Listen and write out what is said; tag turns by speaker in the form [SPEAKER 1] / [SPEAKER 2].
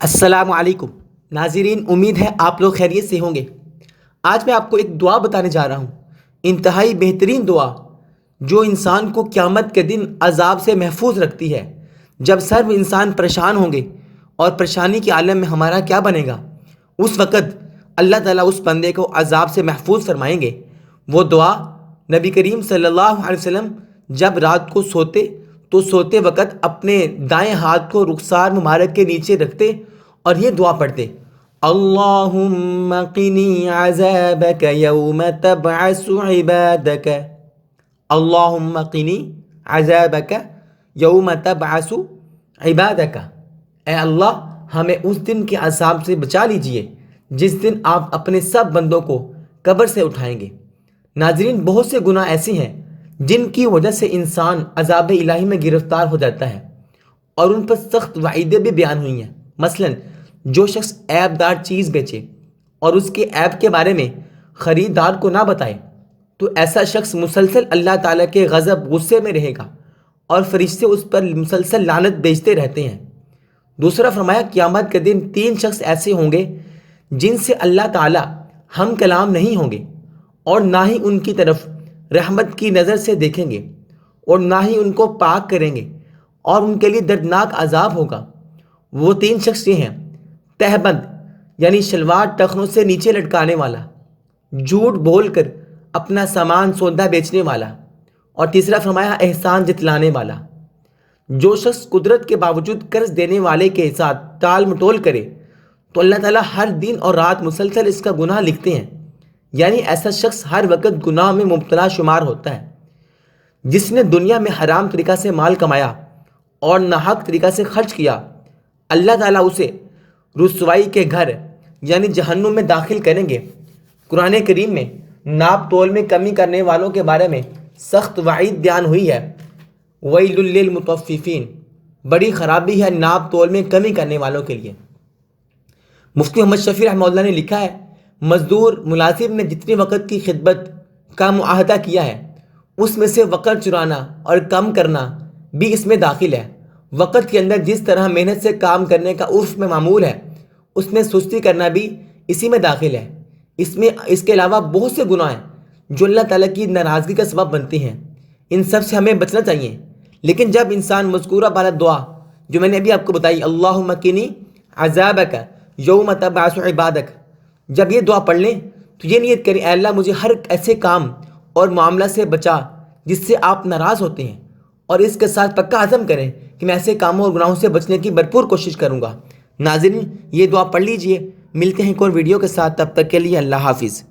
[SPEAKER 1] السلام علیکم ناظرین، امید ہے آپ لوگ خیریت سے ہوں گے۔ آج میں آپ کو ایک دعا بتانے جا رہا ہوں، انتہائی بہترین دعا جو انسان کو قیامت کے دن عذاب سے محفوظ رکھتی ہے۔ جب سب انسان پریشان ہوں گے اور پریشانی کے عالم میں ہمارا کیا بنے گا، اس وقت اللہ تعالیٰ اس بندے کو عذاب سے محفوظ فرمائیں گے۔ وہ دعا نبی کریم صلی اللہ علیہ وسلم جب رات کو سوتے تو سوتے وقت اپنے دائیں ہاتھ کو رخسار مبارک کے نیچے رکھتے اور یہ دعا پڑھتے: اللہم قنی عذابک یوم تبعث عبادک، اللہم قنی عذابک یوم تبعث عبادک، اے اللہ ہمیں اس دن کے عذاب سے بچا لیجئے جس دن آپ اپنے سب بندوں کو قبر سے اٹھائیں گے۔ ناظرین، بہت سے گناہ ایسے ہیں جن کی وجہ سے انسان عذاب الہی میں گرفتار ہو جاتا ہے اور ان پر سخت وعیدیں بھی بیان ہوئی ہیں۔ مثلا جو شخص عیب دار چیز بیچے اور اس کے عیب کے بارے میں خریدار کو نہ بتائے تو ایسا شخص مسلسل اللہ تعالیٰ کے غضب غصے میں رہے گا اور فرشتے اس پر مسلسل لعنت بھیجتے رہتے ہیں۔ دوسرا فرمایا، قیامت کے دن 3 شخص ایسے ہوں گے جن سے اللہ تعالیٰ ہم کلام نہیں ہوں گے اور نہ ہی ان کی طرف رحمت کی نظر سے دیکھیں گے اور نہ ہی ان کو پاک کریں گے اور ان کے لیے دردناک عذاب ہوگا۔ وہ 3 شخص یہ ہیں: تہبند یعنی شلوار ٹخنوں سے نیچے لٹکانے والا، جھوٹ بول کر اپنا سامان سودا بیچنے والا، اور تیسرا فرمایا احسان جتلانے والا۔ جو شخص قدرت کے باوجود قرض دینے والے کے ساتھ ٹال مٹول کرے تو اللہ تعالیٰ ہر دن اور رات مسلسل اس کا گناہ لکھتے ہیں، یعنی ایسا شخص ہر وقت گناہ میں مبتلا شمار ہوتا ہے۔ جس نے دنیا میں حرام طریقہ سے مال کمایا اور ناحق طریقہ سے خرچ کیا، اللہ تعالیٰ اسے رسوائی کے گھر یعنی جہنم میں داخل کریں گے۔ قرآن کریم میں ناپ تول میں کمی کرنے والوں کے بارے میں سخت وعید بیان ہوئی ہے: ویل للمطففین، بڑی خرابی ہے ناپ تول میں کمی کرنے والوں کے لیے۔ مفتی محمد شفیع رحمہ اللہ نے لکھا ہے، مزدور ملازم نے جتنی وقت کی خدمت کا معاہدہ کیا ہے اس میں سے وقت چرانا اور کم کرنا بھی اس میں داخل ہے۔ وقت کے اندر جس طرح محنت سے کام کرنے کا عرف میں معمول ہے، اس میں سستی کرنا بھی اسی میں داخل ہے۔ اس کے علاوہ بہت سے گناہ ہیں جو اللہ تعالیٰ کی ناراضگی کا سبب بنتے ہیں، ان سب سے ہمیں بچنا چاہیے۔ لیکن جب انسان مذکورہ بالا دعا جو میں نے ابھی آپ کو بتائی، اللہم قنی عذابک یوم تبعث عبادک، جب یہ دعا پڑھ لیں تو یہ نیت کریں: اے اللہ مجھے ہر ایسے کام اور معاملہ سے بچا جس سے آپ ناراض ہوتے ہیں، اور اس کے ساتھ پکا عزم کریں کہ میں ایسے کاموں اور گناہوں سے بچنے کی بھرپور کوشش کروں گا۔ ناظرین، یہ دعا پڑھ لیجئے۔ ملتے ہیں ایک اور ویڈیو کے ساتھ، تب تک کے لیے اللہ حافظ۔